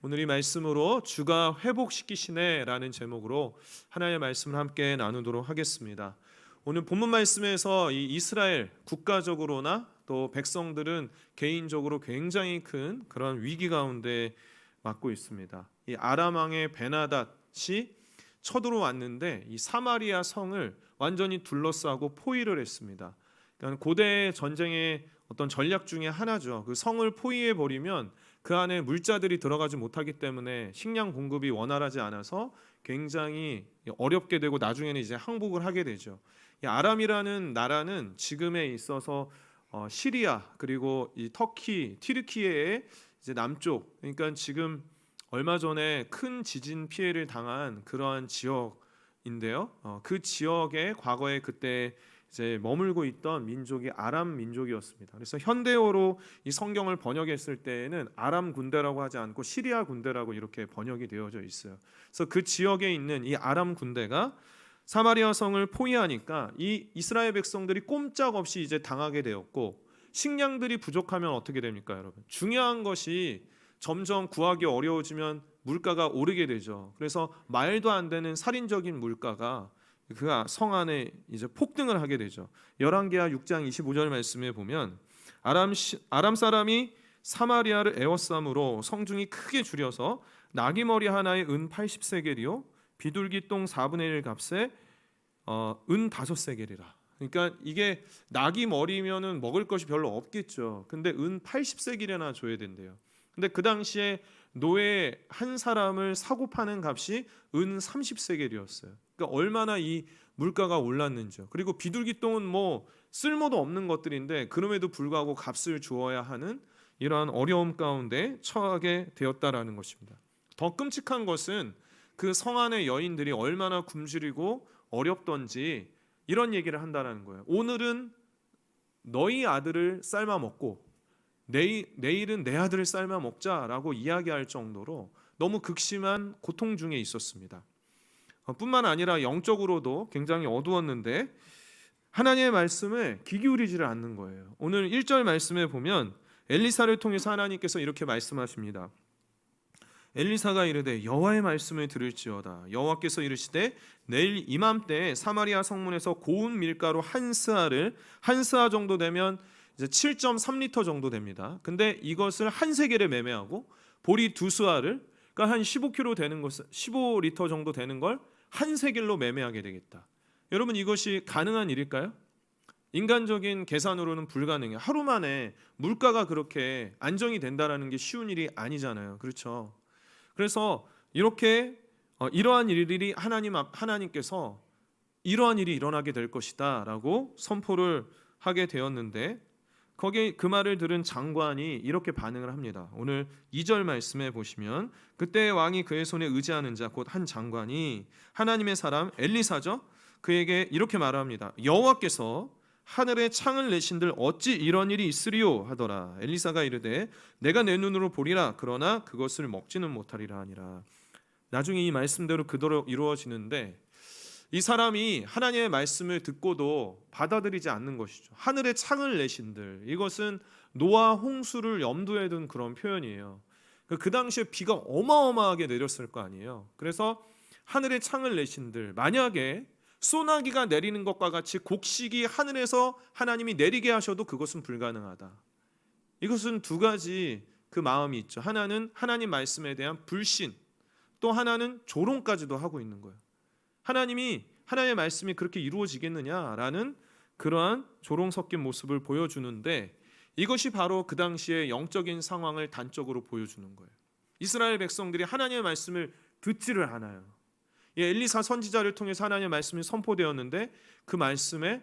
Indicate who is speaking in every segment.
Speaker 1: 오늘 이 말씀으로 주가 회복시키시네 라는 제목으로 하나님의 말씀을 함께 나누도록 하겠습니다. 오늘 본문 말씀에서 이 이스라엘 국가적으로나 또 백성들은 개인적으로 굉장히 큰 그런 위기 가운데 맞고 있습니다. 이 아람 왕의 베나닷이 쳐들어왔는데 이 사마리아 성을 완전히 둘러싸고 포위를 했습니다. 그러니까 고대 전쟁의 어떤 전략 중에 하나죠. 그 성을 포위해 버리면 그 안에 물자들이 들어가지 못하기 때문에 식량 공급이 원활하지 않아서 굉장히 어렵게 되고 나중에는 이제 항복을 하게 되죠. 이 아람이라는 나라는 지금에 있어서 시리아 그리고 이 터키, 튀르키예의 이제 남쪽, 그러니까 지금 얼마 전에 큰 지진 피해를 당한 그러한 지역인데요. 그 지역에 과거에 그때 이제 머물고 있던 민족이 아람 민족이었습니다. 그래서 현대어로 이 성경을 번역했을 때에는 아람 군대라고 하지 않고 시리아 군대라고 이렇게 번역이 되어져 있어요. 그래서 그 지역에 있는 이 아람 군대가 사마리아 성을 포위하니까 이 이스라엘 백성들이 꼼짝없이 이제 당하게 되었고, 식량들이 부족하면 어떻게 됩니까, 여러분? 중요한 것이 점점 구하기 어려워지면 물가가 오르게 되죠. 그래서 말도 안 되는 살인적인 물가가 그 성 안에 이제 폭등을 하게 되죠. 열왕기하 6장 25절 말씀에 보면 아람 사람이 사마리아를 에워싸므로 성중이 크게 줄여서 나귀 머리 하나에 은 80세겔이요 비둘기 똥 4분의 1 값에 은 5세겔이라. 그러니까 이게 나귀 머리면은 먹을 것이 별로 없겠죠. 근데 은 80세겔이나 줘야 된대요. 근데 그 당시에 노예 한 사람을 사고 파는 값이 은 30세겔이었어요. 그러니까 얼마나 이 물가가 올랐는지요. 그리고 비둘기 똥은 뭐 쓸모도 없는 것들인데 그럼에도 불구하고 값을 주어야 하는 이러한 어려움 가운데 처하게 되었다라는 것입니다. 더 끔찍한 것은 그 성 안의 여인들이 얼마나 굶주리고 어렵던지 이런 얘기를 한다는 거예요. 오늘은 너희 아들을 삶아 먹고 내일은 내 아들을 삶아 먹자라고 이야기할 정도로 너무 극심한 고통 중에 있었습니다. 뿐만 아니라 영적으로도 굉장히 어두웠는데 하나님의 말씀에 귀 기울이지를 않는 거예요. 오늘 1절 말씀에 보면 엘리사를 통해서 하나님께서 이렇게 말씀하십니다. 엘리사가 이르되 여호와의 말씀을 들을지어다. 여호와께서 이르시되 내일 이맘때에 사마리아 성문에서 고운 밀가루 한 스아 정도 되면 이제 7.3리터 정도 됩니다. 근데 이것을 한 세겔에 매매하고 보리 두 스아를, 그러니까 한 15kg 되는 것을 15리터 정도 되는 걸 한 세겔로 매매하게 되겠다. 여러분, 이것이 가능한 일일까요? 인간적인 계산으로는 불가능해요. 하루 만에 물가가 그렇게 안정이 된다라는 게 쉬운 일이 아니잖아요. 그렇죠? 그래서 이렇게 이러한 일들이 하나님께서 이러한 일이 일어나게 될 것이다라고 선포를 하게 되었는데, 거기에 그 말을 들은 장관이 이렇게 반응을 합니다. 오늘 2절 말씀에 보시면 그때 왕이 그의 손에 의지하는 자 곧 한 장관이 하나님의 사람 엘리사죠. 그에게 이렇게 말합니다. 여호와께서 하늘에 창을 내신들 어찌 이런 일이 있으리요 하더라. 엘리사가 이르되 내가 내 눈으로 보리라. 그러나 그것을 먹지는 못하리라 하니라. 나중에 이 말씀대로 그대로 이루어지는데 이 사람이 하나님의 말씀을 듣고도 받아들이지 않는 것이죠. 하늘에 창을 내신들, 이것은 노아 홍수를 염두에 둔 그런 표현이에요. 그 당시에 비가 어마어마하게 내렸을 거 아니에요. 그래서 하늘에 창을 내신들, 만약에 소나기가 내리는 것과 같이 곡식이 하늘에서 하나님이 내리게 하셔도 그것은 불가능하다. 이것은 두 가지 그 마음이 있죠. 하나는 하나님 말씀에 대한 불신, 또 하나는 조롱까지도 하고 있는 거예요. 하나님의 말씀이 그렇게 이루어지겠느냐라는 그러한 조롱 섞인 모습을 보여주는데, 이것이 바로 그 당시의 영적인 상황을 단적으로 보여주는 거예요. 이스라엘 백성들이 하나님의 말씀을 듣지를 않아요. 엘리사 선지자를 통해서 하나님의 말씀이 선포되었는데 그 말씀에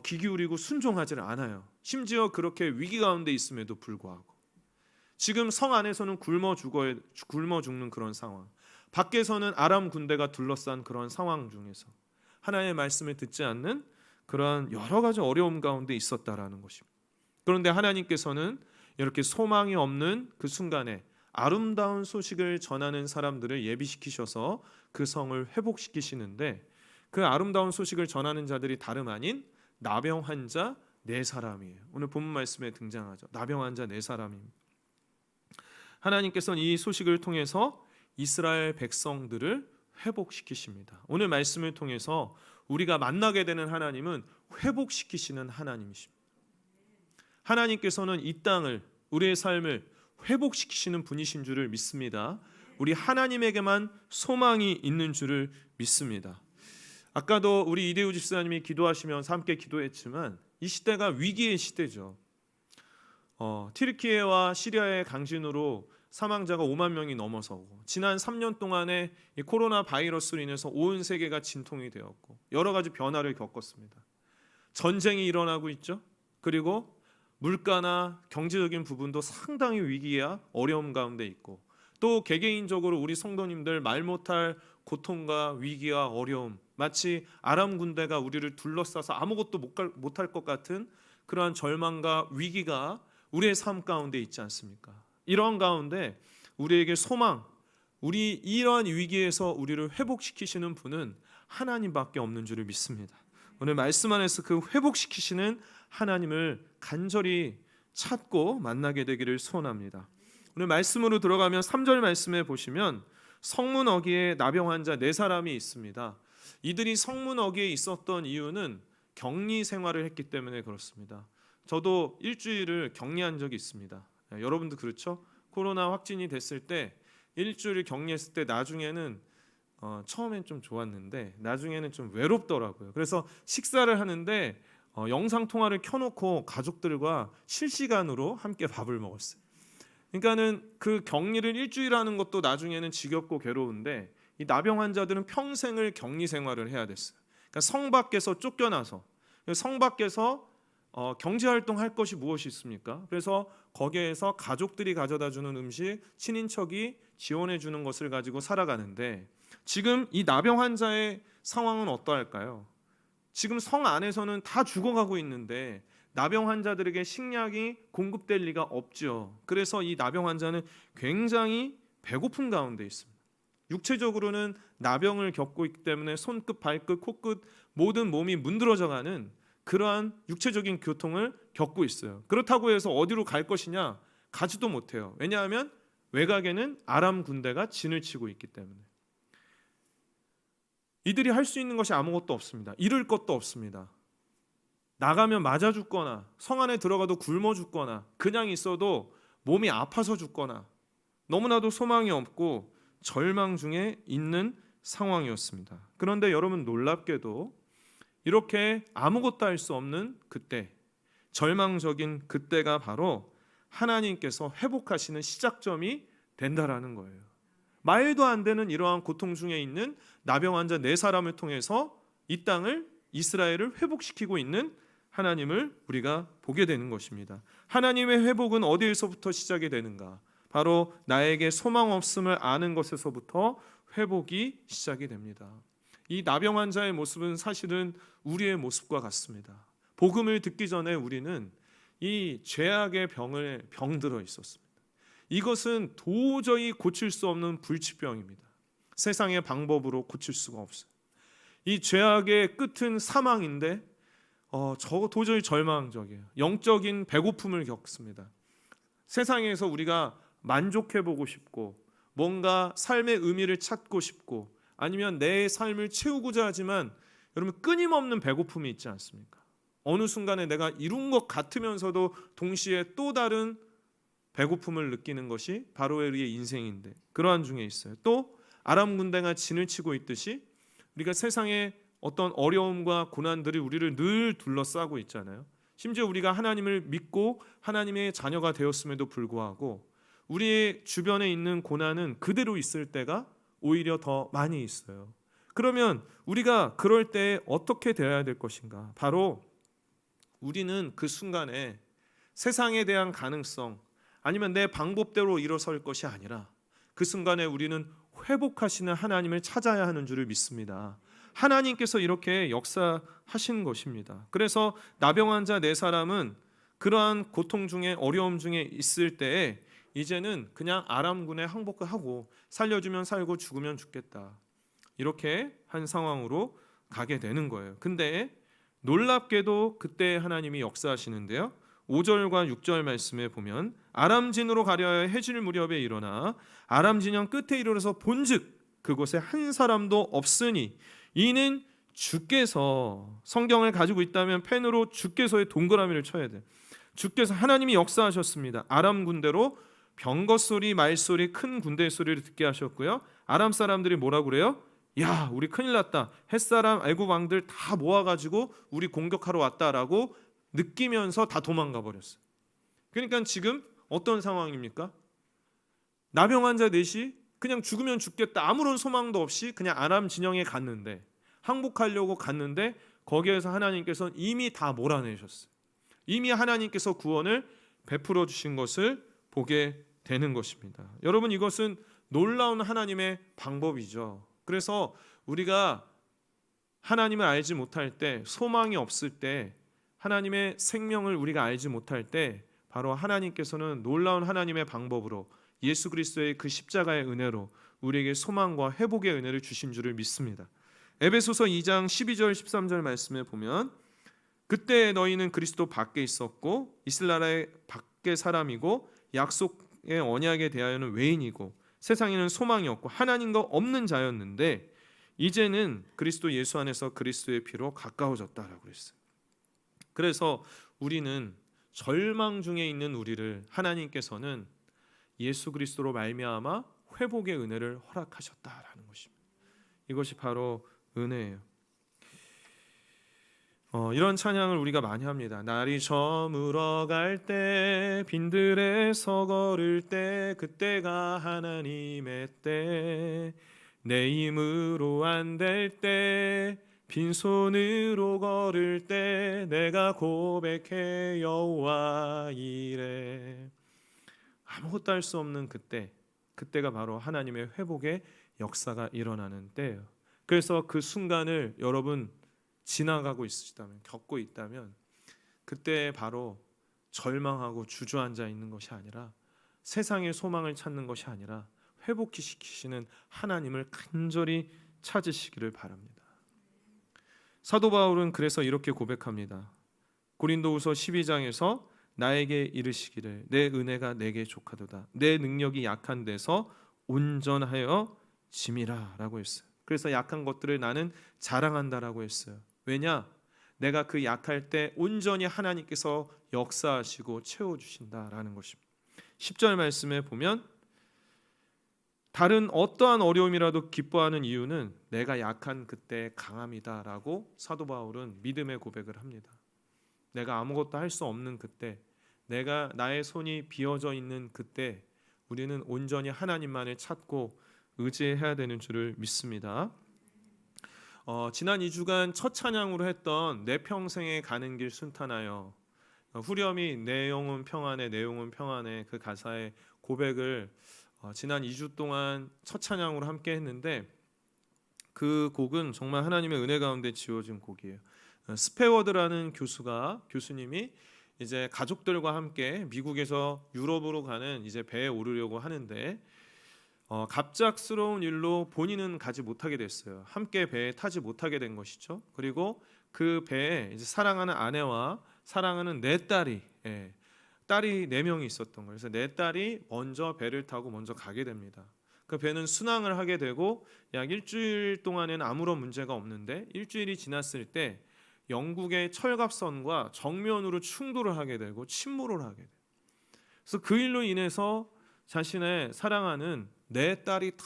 Speaker 1: 귀 기울이고 순종하지를 않아요. 심지어 그렇게 위기 가운데 있음에도 불구하고 지금 성 안에서는 굶어 죽는 그런 상황, 밖에서는 아람 군대가 둘러싼 그런 상황 중에서 하나님의 말씀을 듣지 않는 그러한 여러 가지 어려움 가운데 있었다라는 것입니다. 그런데 하나님께서는 이렇게 소망이 없는 그 순간에 아름다운 소식을 전하는 사람들을 예비시키셔서 그 성을 회복시키시는데, 그 아름다운 소식을 전하는 자들이 다름 아닌 나병 환자 4사람이에요. 오늘 본문 말씀에 등장하죠. 나병 환자 4사람입니다. 하나님께서는 이 소식을 통해서 이스라엘 백성들을 회복시키십니다. 오늘 말씀을 통해서 우리가 만나게 되는 하나님은 회복시키시는 하나님이십니다. 하나님께서는 이 땅을, 우리의 삶을 회복시키시는 분이신 줄을 믿습니다. 우리 하나님에게만 소망이 있는 줄을 믿습니다. 아까도 우리 이대우 집사님이 기도하시면서 함께 기도했지만 이 시대가 위기의 시대죠. 튀르키예와 시리아의 강진으로 사망자가 5만 명이 넘어서고, 지난 3년 동안에 이 코로나 바이러스로 인해서 온 세계가 진통이 되었고 여러 가지 변화를 겪었습니다. 전쟁이 일어나고 있죠. 그리고 물가나 경제적인 부분도 상당히 위기와 어려움 가운데 있고, 또 개개인적으로 우리 성도님들 말 못할 고통과 위기와 어려움, 마치 아람 군대가 우리를 둘러싸서 아무것도 못할 것 같은 그러한 절망과 위기가 우리의 삶 가운데 있지 않습니까? 이런 가운데 우리에게 소망, 우리 이러한 위기에서 우리를 회복시키시는 분은 하나님밖에 없는 줄을 믿습니다. 오늘 말씀 안에서 그 회복시키시는 하나님을 간절히 찾고 만나게 되기를 소원합니다. 오늘 말씀으로 들어가면 3절 말씀에 보시면 성문 어귀에 나병 환자 4사람이 있습니다. 이들이 성문 어귀에 있었던 이유는 격리 생활을 했기 때문에 그렇습니다. 저도 일주일을 격리한 적이 있습니다. 여러분도 그렇죠? 코로나 확진이 됐을 때 일주일 격리했을 때 나중에는 처음엔 좀 좋았는데 나중에는 좀 외롭더라고요. 그래서 식사를 하는데 영상 통화를 켜놓고 가족들과 실시간으로 함께 밥을 먹었어요. 그러니까는 그 격리를 일주일 하는 것도 나중에는 지겹고 괴로운데, 이 나병 환자들은 평생을 격리 생활을 해야 됐어요. 그러니까 성 밖에서 쫓겨나서, 성 밖에서 경제 활동할 것이 무엇이 있습니까? 그래서 거기에서 가족들이 가져다 주는 음식, 친인척이 지원해 주는 것을 가지고 살아가는데, 지금 이 나병 환자의 상황은 어떠할까요? 지금 성 안에서는 다 죽어가고 있는데 나병 환자들에게 식량이 공급될 리가 없죠. 그래서 이 나병 환자는 굉장히 배고픈 가운데 있습니다. 육체적으로는 나병을 겪고 있기 때문에 손끝, 발끝, 코끝 모든 몸이 문드러져가는 그러한 육체적인 고통을 겪고 있어요. 그렇다고 해서 어디로 갈 것이냐? 가지도 못해요. 왜냐하면 외곽에는 아람 군대가 진을 치고 있기 때문에. 이들이 할 수 있는 것이 아무것도 없습니다. 잃을 것도 없습니다. 나가면 맞아 죽거나, 성 안에 들어가도 굶어 죽거나, 그냥 있어도 몸이 아파서 죽거나, 너무나도 소망이 없고 절망 중에 있는 상황이었습니다. 그런데 여러분, 놀랍게도 이렇게 아무것도 할 수 없는 그때, 절망적인 그때가 바로 하나님께서 회복하시는 시작점이 된다라는 거예요. 말도 안 되는 이러한 고통 중에 있는 나병 환자 4사람을 통해서 이 땅을, 이스라엘을 회복시키고 있는 하나님을 우리가 보게 되는 것입니다. 하나님의 회복은 어디에서부터 시작이 되는가? 바로 나에게 소망 없음을 아는 것에서부터 회복이 시작이 됩니다. 이 나병 환자의 모습은 사실은 우리의 모습과 같습니다. 복음을 듣기 전에 우리는 이 죄악의 병들어 있었습니다. 이것은 도저히 고칠 수 없는 불치병입니다. 세상의 방법으로 고칠 수가 없어요. 이 죄악의 끝은 사망인데 도저히 절망적이에요. 영적인 배고픔을 겪습니다. 세상에서 우리가 만족해보고 싶고 뭔가 삶의 의미를 찾고 싶고 아니면 내 삶을 채우고자 하지만 여러분, 끊임없는 배고픔이 있지 않습니까? 어느 순간에 내가 이룬 것 같으면서도 동시에 또 다른 배고픔을 느끼는 것이 바로 우리의 인생인데, 그러한 중에 있어요. 또 아람 군대가 진을 치고 있듯이 우리가 세상에 어떤 어려움과 고난들이 우리를 늘 둘러싸고 있잖아요. 심지어 우리가 하나님을 믿고 하나님의 자녀가 되었음에도 불구하고 우리의 주변에 있는 고난은 그대로 있을 때가 오히려 더 많이 있어요. 그러면 우리가 그럴 때 어떻게 되어야 될 것인가? 바로 우리는 그 순간에 세상에 대한 가능성 아니면 내 방법대로 일어설 것이 아니라 그 순간에 우리는 회복하시는 하나님을 찾아야 하는 줄을 믿습니다. 하나님께서 이렇게 역사하신 것입니다. 그래서 나병 환자 4사람은 그러한 고통 중에, 어려움 중에 있을 때에 이제는 그냥 아람군에 항복하고 살려주면 살고 죽으면 죽겠다, 이렇게 한 상황으로 가게 되는 거예요. 근데 놀랍게도 그때 하나님이 역사하시는데요, 5절과 6절 말씀에 보면 아람진으로 가려 하여 해질 무렵에 일어나 아람 진영 끝에 이르러서 본즉 그곳에 한 사람도 없으니 이는 주께서, 성경을 가지고 있다면 펜으로 주께서의 동그라미를 쳐야 돼. 주께서 하나님이 역사하셨습니다. 아람 군대로 병거 소리, 말소리, 큰 군대 소리를 듣게 하셨고요. 아람 사람들이 뭐라고 그래요? 야, 우리 큰일 났다. 햇사람, 애굽 왕들 다 모아가지고 우리 공격하러 왔다라고 느끼면서 다 도망가 버렸어요. 그러니까 지금 어떤 상황입니까? 나병 환자 넷이 그냥 죽으면 죽겠다, 아무런 소망도 없이 그냥 아람 진영에 갔는데, 항복하려고 갔는데 거기에서 하나님께서 이미 다 몰아내셨어요. 이미 하나님께서 구원을 베풀어 주신 것을 보게 되는 것입니다. 여러분, 이것은 놀라운 하나님의 방법이죠. 그래서 우리가 하나님을 알지 못할 때, 소망이 없을 때, 하나님의 생명을 우리가 알지 못할 때, 바로 하나님께서는 놀라운 하나님의 방법으로 예수 그리스도의 그 십자가의 은혜로 우리에게 소망과 회복의 은혜를 주신 줄을 믿습니다. 에베소서 2장 12절 13절 말씀에 보면 그때 너희는 그리스도 밖에 있었고 이스라엘의 밖의 사람이고 약속의 언약에 대하여는 외인이고 세상에는 소망이 없고 하나님과 없는 자였는데 이제는 그리스도 예수 안에서 그리스도의 피로 가까워졌다라고 그랬어요. 그래서 우리는 절망 중에 있는 우리를 하나님께서는 예수 그리스도로 말미암아 회복의 은혜를 허락하셨다라는 것입니다. 이것이 바로 은혜예요. 이런 찬양을 우리가 많이 합니다. 날이 저물어 갈 때, 빈들에서 걸을 때, 그때가 하나님의 때, 내 힘으로 안 될 때, 빈손으로 걸을 때, 내가 고백해 여호와 이래. 아무것도 할 수 없는 그때, 그때가 바로 하나님의 회복의 역사가 일어나는 때예요. 그래서 그 순간을 여러분 지나가고 있으시다면, 겪고 있다면, 그때 바로 절망하고 주저앉아 있는 것이 아니라, 세상의 소망을 찾는 것이 아니라 회복시키시는 하나님을 간절히 찾으시기를 바랍니다. 사도 바울은 그래서 이렇게 고백합니다. 고린도후서 12장에서 나에게 이르시기를 내 은혜가 내게 족하도다. 내 능력이 약한 데서 온전하여 짐이라 라고 했어요. 그래서 약한 것들을 나는 자랑한다라고 했어요. 왜냐? 내가 그 약할 때 온전히 하나님께서 역사하시고 채워주신다라는 것입니다. 10절 말씀에 보면 다른 어떠한 어려움이라도 기뻐하는 이유는 내가 약한 그때 강함이다라고 사도 바울은 믿음의 고백을 합니다. 내가 아무것도 할 수 없는 그때, 내가 나의 손이 비어져 있는 그때 우리는 온전히 하나님만을 찾고 의지해야 되는 줄을 믿습니다. 지난 2주간 첫 찬양으로 했던 내 평생에 가는 길 순탄하여, 후렴이 내 영혼 평안해 내 영혼 평안해, 그 가사의 고백을 지난 2주 동안 첫 찬양으로 함께 했는데, 그 곡은 정말 하나님의 은혜 가운데 지어진 곡이에요. 스페워드라는 교수님이 이제 가족들과 함께 미국에서 유럽으로 가는 이제 배에 오르려고 하는데 갑작스러운 일로 본인은 가지 못하게 됐어요. 함께 배에 타지 못하게 된 것이죠. 그리고 그 배에 이제 사랑하는 아내와 사랑하는 네 딸이, 딸이 4명이 있었던 거예요. 그래서 네 딸이 먼저 배를 타고 먼저 가게 됩니다. 그 배는 순항을 하게 되고 약 일주일 동안에는 아무런 문제가 없는데, 일주일이 지났을 때 영국의 철갑선과 정면으로 충돌을 하게 되고 침몰을 하게 돼요. 그래서 그 일로 인해서 자신의 사랑하는 네 딸이 다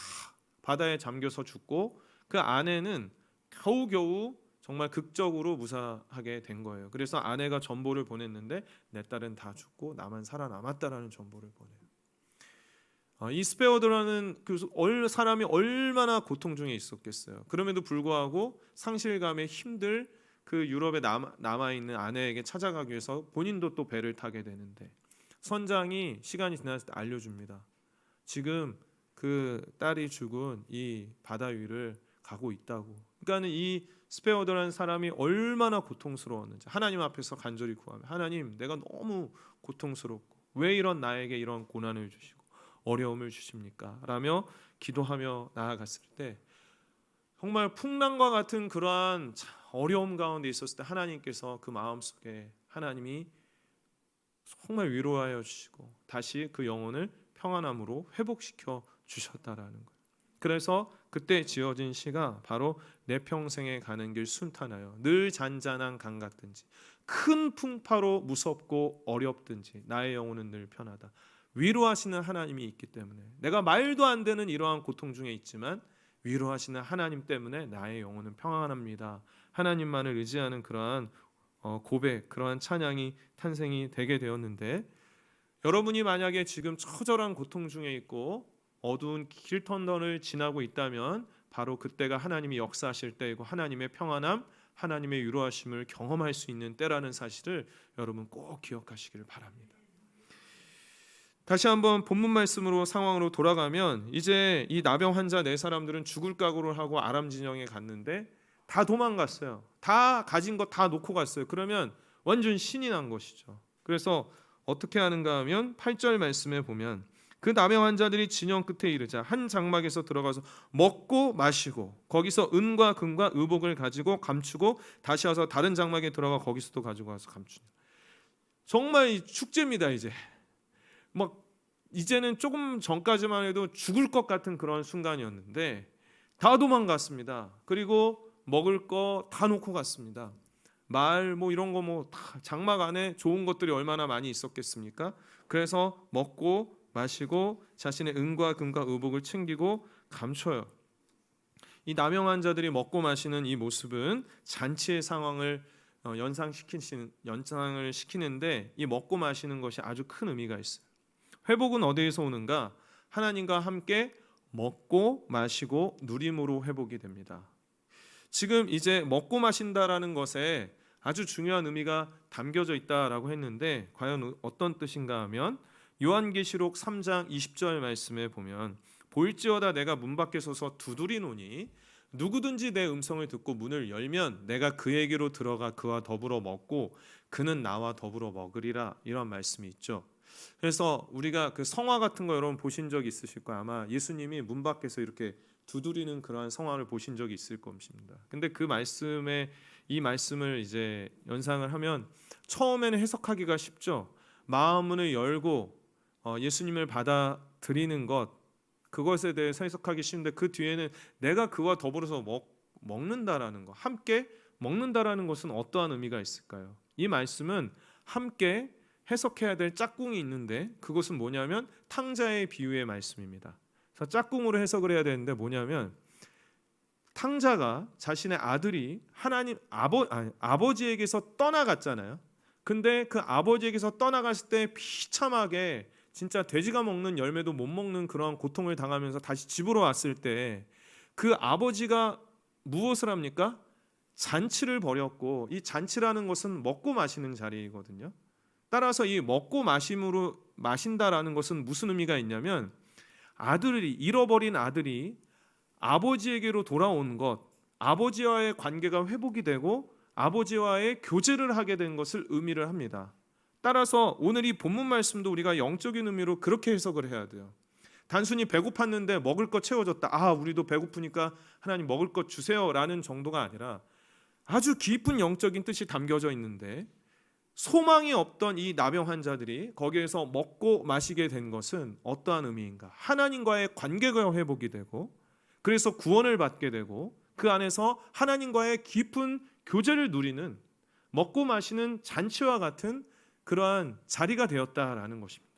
Speaker 1: 바다에 잠겨서 죽고, 그 아내는 겨우겨우 정말 극적으로 무사하게 된 거예요. 그래서 아내가 전보를 보냈는데 내 딸은 다 죽고 나만 살아남았다라는 전보를 보내요. 이 스페어드라는 사람이 얼마나 고통 중에 있었겠어요. 그럼에도 불구하고 상실감에 힘들 그 유럽에 남아있는 아내에게 찾아가기 위해서 본인도 또 배를 타게 되는데, 선장이 시간이 지났을 때 알려줍니다. 지금 그 딸이 죽은 이 바다 위를 가고 있다고. 그러니까는 이 스페어드라는 사람이 얼마나 고통스러웠는지 하나님 앞에서 간절히 구하며, 하나님, 내가 너무 고통스럽고 왜 이런 나에게 이런 고난을 주시고 어려움을 주십니까? 라며 기도하며 나아갔을 때, 정말 풍랑과 같은 그러한 어려움 가운데 있었을 때 하나님께서 그 마음속에 하나님이 정말 위로하여 주시고 다시 그 영혼을 평안함으로 회복시켜 주셨다라는 거예요. 그래서 그때 지어진 시가 바로 내 평생에 가는 길 순탄하여 늘 잔잔한 강 같든지 큰 풍파로 무섭고 어렵든지 나의 영혼은 늘 편하다. 위로하시는 하나님이 있기 때문에 내가 말도 안 되는 이러한 고통 중에 있지만 위로하시는 하나님 때문에 나의 영혼은 평안합니다. 하나님만을 의지하는 그러한 고백, 그러한 찬양이 탄생이 되게 되었는데, 여러분이 만약에 지금 처절한 고통 중에 있고 어두운 길터널을 지나고 있다면 바로 그때가 하나님이 역사하실 때이고 하나님의 평안함, 하나님의 위로하심을 경험할 수 있는 때라는 사실을 여러분 꼭 기억하시기를 바랍니다. 다시 한번 본문 말씀으로 상황으로 돌아가면 이제 이 나병 환자 네 사람들은 죽을 각오를 하고 아람 진영에 갔는데 다 도망갔어요. 다 가진 거 다 놓고 갔어요. 그러면 완전 신이 난 것이죠. 그래서 어떻게 하는가 하면 8절 말씀에 보면 그 나병 환자들이 진영 끝에 이르자 한 장막에서 들어가서 먹고 마시고 거기서 은과 금과 의복을 가지고 감추고 다시 와서 다른 장막에 들어가 거기서도 가지고 와서 감추는, 정말 축제입니다. 이제 막 이제는 조금 전까지만 해도 죽을 것 같은 그런 순간이었는데 다 도망갔습니다. 그리고 먹을 거 다 놓고 갔습니다. 말 뭐 이런 거 뭐 다 장막 안에 좋은 것들이 얼마나 많이 있었겠습니까? 그래서 먹고 마시고 자신의 은과 금과 의복을 챙기고 감춰요. 이 나병 환자들이 먹고 마시는 이 모습은 잔치의 상황을 연상을 시키는데 이 먹고 마시는 것이 아주 큰 의미가 있어요. 회복은 어디에서 오는가? 하나님과 함께 먹고 마시고 누림으로 회복이 됩니다. 지금 이제 먹고 마신다라는 것에 아주 중요한 의미가 담겨져 있다라고 했는데 과연 어떤 뜻인가 하면 요한계시록 3장 20절 말씀에 보면 보일지어다 내가 문 밖에 서서 두드리노니 누구든지 내 음성을 듣고 문을 열면 내가 그에게로 들어가 그와 더불어 먹고 그는 나와 더불어 먹으리라, 이런 말씀이 있죠. 그래서 우리가 그 성화 같은 거 여러분 보신 적 있으실 거예요. 아마 예수님이 문 밖에서 이렇게 두드리는 그러한 성화를 보신 적이 있을 것입니다. 근데 그 말씀에 이 말씀을 이제 연상을 하면 처음에는 해석하기가 쉽죠. 마음문을 열고 예수님을 받아들이는 것, 그것에 대해서 해석하기 쉬운데 그 뒤에는 내가 그와 더불어서 먹는다라는 것, 함께 먹는다라는 것은 어떠한 의미가 있을까요? 이 말씀은 함께 해석해야 될 짝꿍이 있는데 그것은 뭐냐면 탕자의 비유의 말씀입니다. 그래서 짝꿍으로 해석을 해야 되는데 뭐냐면 탕자가 자신의 아들이 하나님 아버지에게서 떠나갔잖아요. 근데 그 아버지에게서 떠나갔을 때 비참하게 진짜 돼지가 먹는 열매도 못 먹는 그런 고통을 당하면서 다시 집으로 왔을 때 그 아버지가 무엇을 합니까? 잔치를 벌였고, 이 잔치라는 것은 먹고 마시는 자리이거든요. 따라서 이 먹고 마심으로 마신다라는 것은 무슨 의미가 있냐면 잃어버린 아들이 아버지에게로 돌아온 것, 아버지와의 관계가 회복이 되고 아버지와의 교제를 하게 된 것을 의미를 합니다. 따라서 오늘 이 본문 말씀도 우리가 영적인 의미로 그렇게 해석을 해야 돼요. 단순히 배고팠는데 먹을 것 채워졌다, 우리도 배고프니까 하나님 먹을 것 주세요 라는 정도가 아니라 아주 깊은 영적인 뜻이 담겨져 있는데, 소망이 없던 이 나병 환자들이 거기에서 먹고 마시게 된 것은 어떠한 의미인가? 하나님과의 관계가 회복이 되고 그래서 구원을 받게 되고 그 안에서 하나님과의 깊은 교제를 누리는, 먹고 마시는 잔치와 같은 그러한 자리가 되었다라는 것입니다.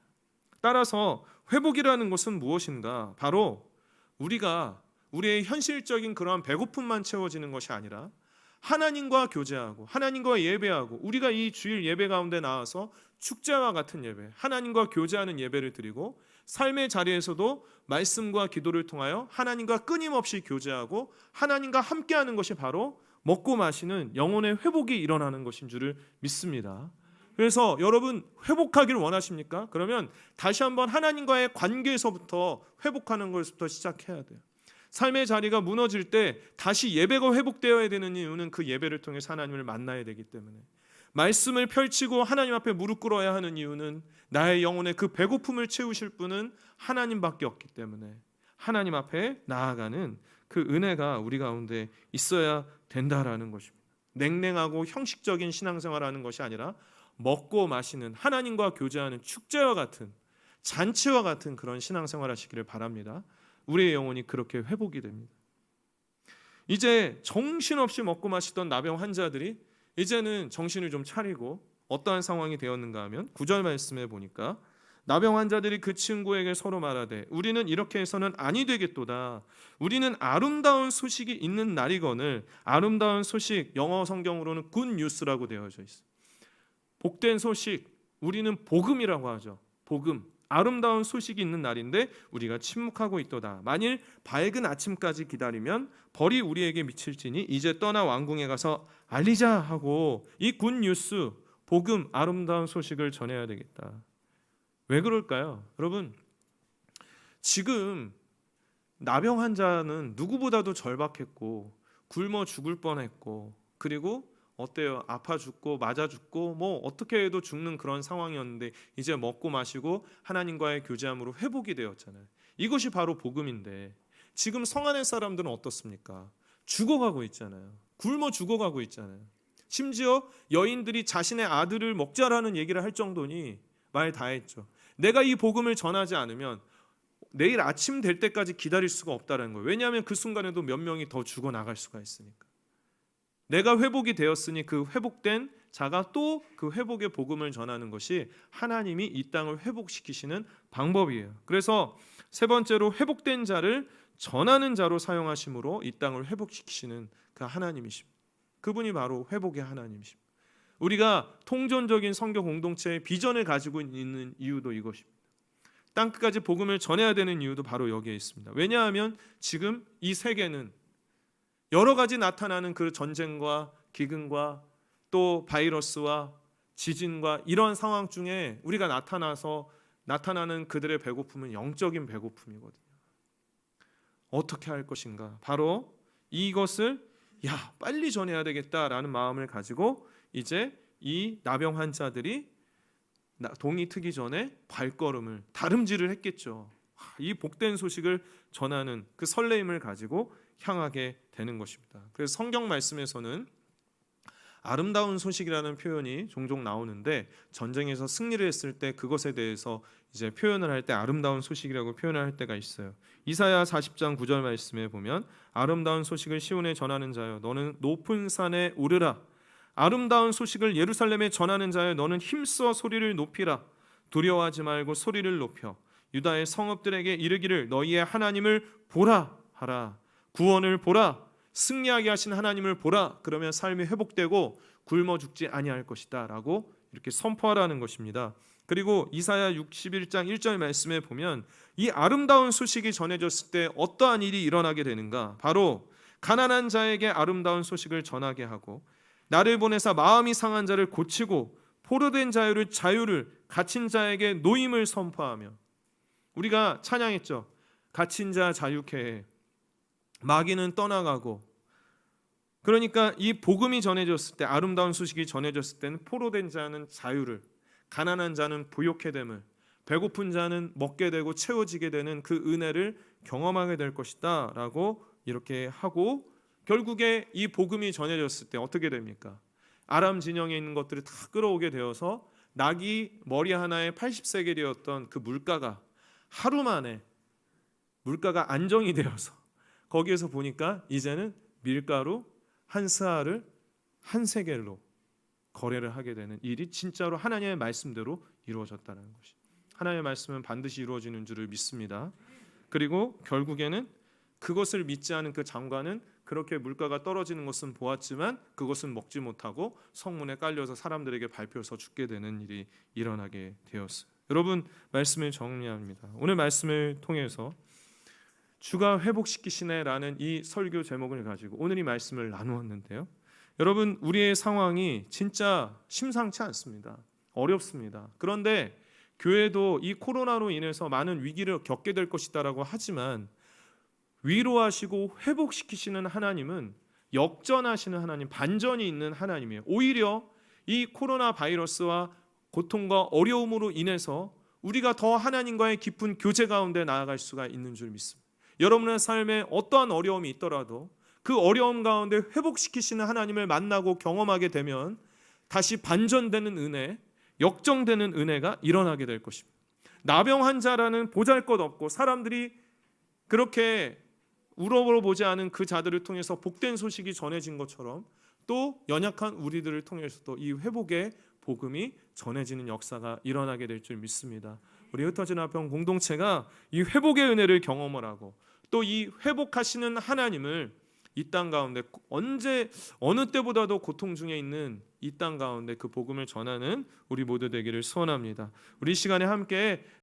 Speaker 1: 따라서 회복이라는 것은 무엇인가? 바로 우리가 우리의 현실적인 그러한 배고픔만 채워지는 것이 아니라 하나님과 교제하고 하나님과 예배하고, 우리가 이 주일 예배 가운데 나와서 축제와 같은 예배, 하나님과 교제하는 예배를 드리고 삶의 자리에서도 말씀과 기도를 통하여 하나님과 끊임없이 교제하고 하나님과 함께하는 것이 바로 먹고 마시는 영혼의 회복이 일어나는 것인 줄을 믿습니다. 그래서 여러분 회복하기를 원하십니까? 그러면 다시 한번 하나님과의 관계에서부터 회복하는 것부터 시작해야 돼요. 삶의 자리가 무너질 때 다시 예배가 회복되어야 되는 이유는 그 예배를 통해서 하나님을 만나야 되기 때문에, 말씀을 펼치고 하나님 앞에 무릎 꿇어야 하는 이유는 나의 영혼의 그 배고픔을 채우실 분은 하나님밖에 없기 때문에 하나님 앞에 나아가는 그 은혜가 우리 가운데 있어야 된다라는 것입니다. 냉랭하고 형식적인 신앙생활하는 것이 아니라 먹고 마시는, 하나님과 교제하는 축제와 같은, 잔치와 같은 그런 신앙생활 하시기를 바랍니다. 우리의 영혼이 그렇게 회복이 됩니다. 이제 정신없이 먹고 마시던 나병 환자들이 이제는 정신을 좀 차리고 어떠한 상황이 되었는가 하면 9절 말씀에 보니까 나병 환자들이 그 친구에게 서로 말하되 우리는 이렇게 해서는 아니 되겠도다. 우리는 아름다운 소식이 있는 날이거늘, 아름다운 소식, 영어 성경으로는 good news라고 되어져 있어요. 복된 소식, 우리는 복음이라고 하죠. 복음, 아름다운 소식이 있는 날인데 우리가 침묵하고 있도다. 만일 밝은 아침까지 기다리면 벌이 우리에게 미칠지니 이제 떠나 왕궁에 가서 알리자 하고 이 굿 뉴스, 복음, 아름다운 소식을 전해야 되겠다. 왜 그럴까요? 여러분, 지금 나병 환자는 누구보다도 절박했고 굶어 죽을 뻔했고, 그리고 어때요? 아파 죽고 맞아 죽고 뭐 어떻게 해도 죽는 그런 상황이었는데 이제 먹고 마시고 하나님과의 교제함으로 회복이 되었잖아요. 이것이 바로 복음인데 지금 성 안의 사람들은 어떻습니까? 죽어가고 있잖아요. 굶어 죽어가고 있잖아요. 심지어 여인들이 자신의 아들을 먹자라는 얘기를 할 정도니 말 다 했죠. 내가 이 복음을 전하지 않으면 내일 아침 될 때까지 기다릴 수가 없다는 거예요. 왜냐하면 그 순간에도 몇 명이 더 죽어나갈 수가 있으니까. 내가 회복이 되었으니 그 회복된 자가 또 그 회복의 복음을 전하는 것이 하나님이 이 땅을 회복시키시는 방법이에요. 그래서 세 번째로 회복된 자를 전하는 자로 사용하심으로 이 땅을 회복시키시는 그 하나님이십니다. 그분이 바로 회복의 하나님이십니다. 우리가 통전적인 성교 공동체의 비전을 가지고 있는 이유도 이것입니다. 땅끝까지 복음을 전해야 되는 이유도 바로 여기에 있습니다. 왜냐하면 지금 이 세계는 여러 가지 나타나는 그 전쟁과 기근과 또 바이러스와 지진과 이런 상황 중에 우리가 나타나는 그들의 배고픔은 영적인 배고픔이거든요. 어떻게 할 것인가? 바로 이것을 빨리 전해야 되겠다라는 마음을 가지고 이제 이 나병 환자들이 동이 트기 전에 발걸음을 다름질을 했겠죠. 이 복된 소식을 전하는 그 설레임을 가지고 향하게 되는 것입니다. 그래서 성경 말씀에서는 아름다운 소식이라는 표현이 종종 나오는데 전쟁에서 승리를 했을 때 그것에 대해서 이제 표현을 할 때 아름다운 소식이라고 표현을 할 때가 있어요. 이사야 40장 9절 말씀에 보면 아름다운 소식을 시온에 전하는 자여 너는 높은 산에 오르라. 아름다운 소식을 예루살렘에 전하는 자여 너는 힘써 소리를 높이라. 두려워하지 말고 소리를 높여 유다의 성읍들에게 이르기를 너희의 하나님을 보라 하라. 구원을 보라. 승리하게 하신 하나님을 보라. 그러면 삶이 회복되고 굶어 죽지 아니할 것이다 라고 이렇게 선포하라는 것입니다. 그리고 이사야 61장 1절 말씀에 보면 이 아름다운 소식이 전해졌을 때 어떠한 일이 일어나게 되는가? 바로 가난한 자에게 아름다운 소식을 전하게 하고 나를 보내사 마음이 상한 자를 고치고 포로된 자유를 갇힌 자에게 노임을 선포하며, 우리가 찬양했죠. 갇힌 자 자유케 해. 마귀는 떠나가고. 그러니까 이 복음이 전해졌을 때, 아름다운 소식이 전해졌을 때는 포로된 자는 자유를, 가난한 자는 부욕해 됨을, 배고픈 자는 먹게 되고 채워지게 되는 그 은혜를 경험하게 될 것이다 라고 이렇게 하고, 결국에 이 복음이 전해졌을 때 어떻게 됩니까? 아람 진영에 있는 것들이 다 끌어오게 되어서 나귀 머리 하나에 80세겔이었던 그 물가가 하루 만에 물가가 안정이 되어서 거기에서 보니까 이제는 밀가루 한 스아를 한 세겔로 거래를 하게 되는 일이 진짜로 하나님의 말씀대로 이루어졌다는 것이, 하나님의 말씀은 반드시 이루어지는 줄을 믿습니다. 그리고 결국에는 그것을 믿지 않은 그 장관은 그렇게 물가가 떨어지는 것은 보았지만 그것은 먹지 못하고 성문에 깔려서 사람들에게 밟혀서 죽게 되는 일이 일어나게 되었어요. 여러분, 말씀을 정리합니다. 오늘 말씀을 통해서 주가 회복시키시네라는 이 설교 제목을 가지고 오늘 이 말씀을 나누었는데요. 여러분, 우리의 상황이 진짜 심상치 않습니다. 어렵습니다. 그런데 교회도 이 코로나로 인해서 많은 위기를 겪게 될 것이다라고 하지만 위로하시고 회복시키시는 하나님은 역전하시는 하나님, 반전이 있는 하나님이에요. 오히려 이 코로나 바이러스와 고통과 어려움으로 인해서 우리가 더 하나님과의 깊은 교제 가운데 나아갈 수가 있는 줄 믿습니다. 여러분의 삶에 어떠한 어려움이 있더라도 그 어려움 가운데 회복시키시는 하나님을 만나고 경험하게 되면 다시 반전되는 은혜, 역정되는 은혜가 일어나게 될 것입니다. 나병 환자라는 보잘것없고 사람들이 그렇게 우러러보지 않은 그 자들을 통해서 복된 소식이 전해진 것처럼 또 연약한 우리들을 통해서도 이 회복의 복음이 전해지는 역사가 일어나게 될 줄 믿습니다. 우리 흩어진 화평 공동체가 이 회복의 은혜를 경험을 하고 또 이 회복하시는 하나님을 이 땅 가운데 언제 어느 때보다도 고통 중에 있는 이 땅 가운데 그 복음을 전하는 우리 모두 되기를 소원합니다. 우리 시간에 함께